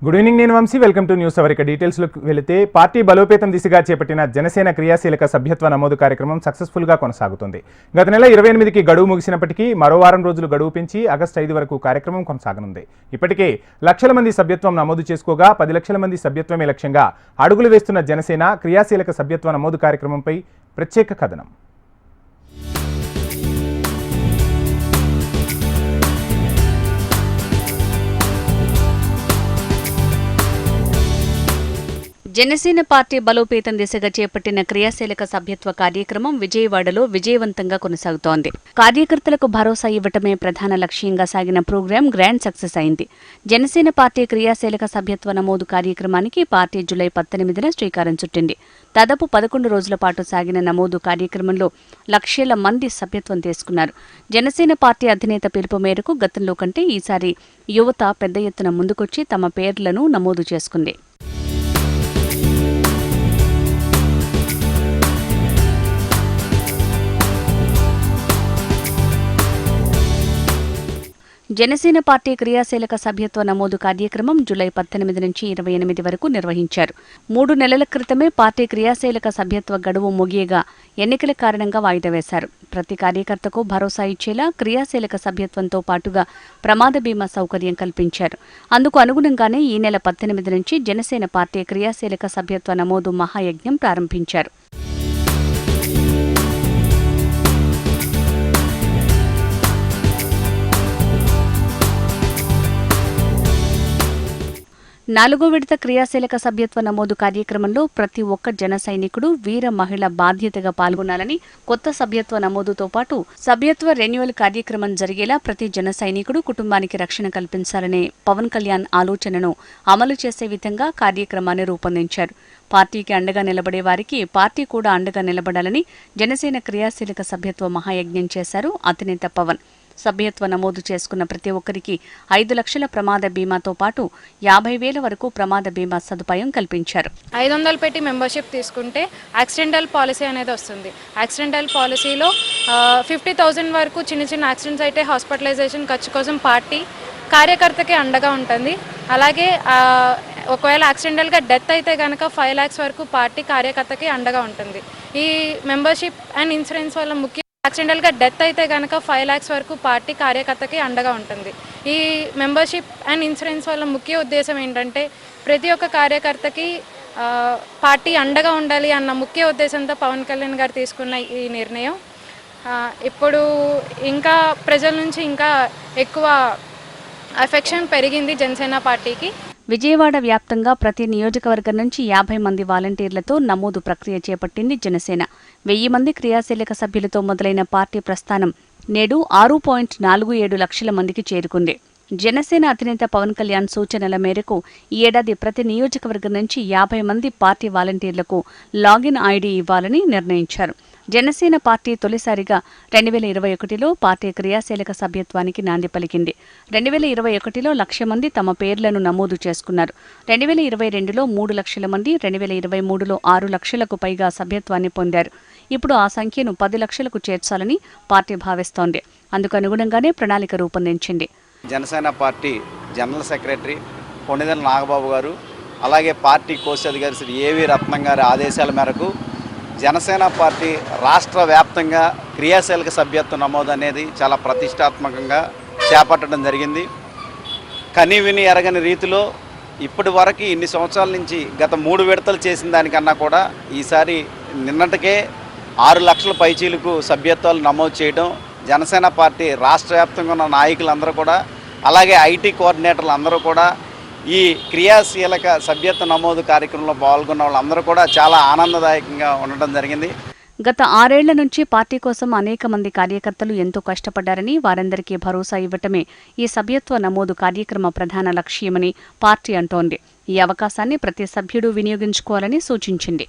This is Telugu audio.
గుడ్ ఈవినింగ్, నేను Vamshi. Welcome to news hour. డీటెయిల్స్లోకి వెళితే పార్టీ బలోపేతం దిశగా చేపట్టిన జనసేన క్రియాశీలక సభ్యత్వ నమోదు కార్యక్రమం సక్సెస్ఫుల్గా కొనసాగుతుంది. గత నెల 28కి గడువు ముగిసినప్పటికీ మరో వారం రోజులు గడువు పెంచి ఆగస్టు 5 వరకు కార్యక్రమం కొనసాగనుంది. ఇప్పటికే లక్షల మంది సభ్యత్వం నమోదు చేసుకోగా 10 లక్షల మంది సభ్యత్వమే లక్ష్యంగా అడుగులు వేస్తున్న జనసేన క్రియాశీలక సభ్యత్వ నమోదు కార్యక్రమంపై ప్రత్యేక కథనం. జనసేన పార్టీ బలోపేతం దిశగా చేపట్టిన క్రియాశీలక సభ్యత్వ కార్యక్రమం విజయవాడలో విజయవంతంగా కొనసాగుతోంది. కార్యకర్తలకు భరోసా ఇవ్వటమే ప్రధాన లక్ష్యంగా సాగిన ప్రోగ్రాం గ్రాండ్ సక్సెస్ అయింది. జనసేన పార్టీ క్రియాశీలక సభ్యత్వ నమోదు కార్యక్రమానికి పార్టీ జూలై 18న శ్రీకారం చుట్టింది. దాదాపు 11 రోజుల పాటు సాగిన నమోదు కార్యక్రమంలో లక్షల మంది సభ్యత్వం తీసుకున్నారు. జనసేన పార్టీ అధినేత పిలుపు మేరకు గతంలో కంటే ఈసారి యువత పెద్ద ఎత్తున ముందుకొచ్చి తమ పేర్లను నమోదు చేసుకుంది. జనసేన పార్టీ క్రియాశీలక సభ్యత్వ నమోదు కార్యక్రమం జూలై 18 నుంచి 28 వరకు నిర్వహించారు. 3 నెలల క్రితమే పార్టీ క్రియాశీలక సభ్యత్వ గడువు ముగియగా ఎన్నికల కారణంగా వాయిదా వేశారు. ప్రతి కార్యకర్తకు భరోసా ఇచ్చేలా క్రియాశీలక సభ్యత్వంతో పాటుగా ప్రమాద బీమా సౌకర్యం కల్పించారు. అందుకు అనుగుణంగానే ఈ నెల 18 నుంచి జనసేన పార్టీ క్రియాశీలక సభ్యత్వ నమోదు మహాయజ్ఞం ప్రారంభించారు. నాలుగో విడత క్రియాశీలక సభ్యత్వ నమోదు కార్యక్రమంలో ప్రతి ఒక్క జన సైనికుడు వీర మహిళ బాధ్యతగా పాల్గొనాలని, కొత్త సభ్యత్వ నమోదుతో పాటు సభ్యత్వ రెన్యువల్ కార్యక్రమం జరిగేలా ప్రతి జన సైనికుడు కుటుంబానికి రక్షణ కల్పించాలనే పవన్ కళ్యాణ్ ఆలోచనను అమలు చేసే విధంగా కార్యక్రమాన్ని రూపొందించారు. పార్టీకి అండగా నిలబడే వారికి పార్టీ కూడా అండగా నిలబడాలని జనసేన క్రియాశీలక సభ్యత్వ మహాయజ్ఞం చేశారు అధినేత పవన్. సభ్యత్వ నమోదు చేసుకున్న ప్రతి ఒక్కరికి 5 లక్షల ప్రమాద బీమాతో పాటు 50,000 వరకు ప్రమాద బీమా సదుపాయం కల్పించారు. 500 పెట్టి మెంబర్షిప్ తీసుకుంటే యాక్సిడెంటల్ పాలసీ అనేది వస్తుంది. యాక్సిడెంటల్ పాలసీలో 50,000 వరకు చిన్న చిన్న యాక్సిడెంట్స్ అయితే హాస్పిటలైజేషన్ ఖర్చు కోసం పార్టీ కార్యకర్తకి అండగా ఉంటుంది. అలాగే ఒకవేళ యాక్సిడెంటల్గా డెత్ అయితే కనుక 5 lakhs వరకు పార్టీ కార్యకర్తకి అండగా ఉంటుంది. ఈ మెంబర్షిప్ అండ్ ఇన్సూరెన్స్ వల్ల ముఖ్య యాక్సిడెంటల్గా డెత్ అయితే కనుక 5 lakhs వరకు పార్టీ కార్యకర్తకి అండగా ఉంటుంది. ఈ మెంబర్షిప్ అండ్ ఇన్సూరెన్స్ వల్ల ముఖ్య ఉద్దేశం ఏంటంటే ప్రతి ఒక్క కార్యకర్తకి పార్టీ అండగా ఉండాలి అన్న ముఖ్య ఉద్దేశంతో పవన్ కళ్యాణ్ గారు తీసుకున్న ఈ నిర్ణయం ఇప్పుడు ఇంకా ప్రజల నుంచి ఇంకా ఎక్కువ అఫెక్షన్ పెరిగింది జనసేన పార్టీకి. విజయవాడ వ్యాప్తంగా ప్రతి నియోజకవర్గం నుంచి 50 మంది వాలంటీర్లతో నమోదు ప్రక్రియ చేపట్టింది జనసేన. 1000 మంది క్రియాశీలక సభ్యులతో మొదలైన పార్టీ ప్రస్థానం నేడు 6.47 లక్షల మందికి చేరుకుంది. జనసేన అధినేత పవన్ కళ్యాణ్ సూచనల మేరకు ఈ ఏడాది ప్రతి నియోజకవర్గం నుంచి 50 మంది పార్టీ వాలంటీర్లకు లాగిన్ ఐడి ఇవ్వాలని నిర్ణయించారు. జనసేన పార్టీ తొలిసారిగా 2021లో పార్టీ క్రియాశీలక సభ్యత్వానికి నాంది పలికింది. 2021లో 1,00,000 మంది తమ పేర్లను నమోదు చేసుకున్నారు. 2022లో 3 లక్షల మంది, 2023లో 6 లక్షలకు పైగా సభ్యత్వాన్ని పొందారు. ఇప్పుడు ఆ సంఖ్యను 10 లక్షలకు చేర్చాలని పార్టీ భావిస్తోంది. అందుకు అనుగుణంగానే ప్రణాళిక రూపొందించింది. Janasena party general secretary Konidela Nagababu గారు, అలాగే పార్టీ కోశాధికారి శ్రీ ఏవి రత్నం గారి ఆదేశాల మేరకు జనసేన పార్టీ రాష్ట్ర వ్యాప్తంగా క్రియాశీలక సభ్యత్వ నమోదు అనేది చాలా ప్రతిష్టాత్మకంగా చేపట్టడం జరిగింది. కని విని ఎరగని రీతిలో ఇప్పటి వరకు ఇన్ని సంవత్సరాల నుంచి గత 3 విడతలు చేసిన దానికన్నా కూడా ఈసారి నిన్నటికే 6 లక్షల పైచీలకు సభ్యత్వాలు నమోదు చేయడం, జనసేన పార్టీ రాష్ట్ర వ్యాప్తంగా ఉన్న నాయకులందరూ కూడా, అలాగే ఐటీ కోఆర్డినేటర్లు అందరూ కూడా ఈ క్రియాశీలక సభ్యత్వ నమోదు కార్యక్రమంలో పాల్గొన్న వాళ్ళందరూ కూడా చాలా ఆనందదాయకంగా ఉండడం జరిగింది. గత 6 ఏళ్ల నుంచి పార్టీ కోసం అనేక మంది కార్యకర్తలు ఎంతో కష్టపడ్డారని, వారందరికీ భరోసా ఇవ్వటమే ఈ సభ్యత్వ నమోదు కార్యక్రమ ప్రధాన లక్ష్యమని పార్టీ అంటోంది. ఈ అవకాశాన్ని ప్రతి సభ్యుడు వినియోగించుకోవాలని సూచించింది.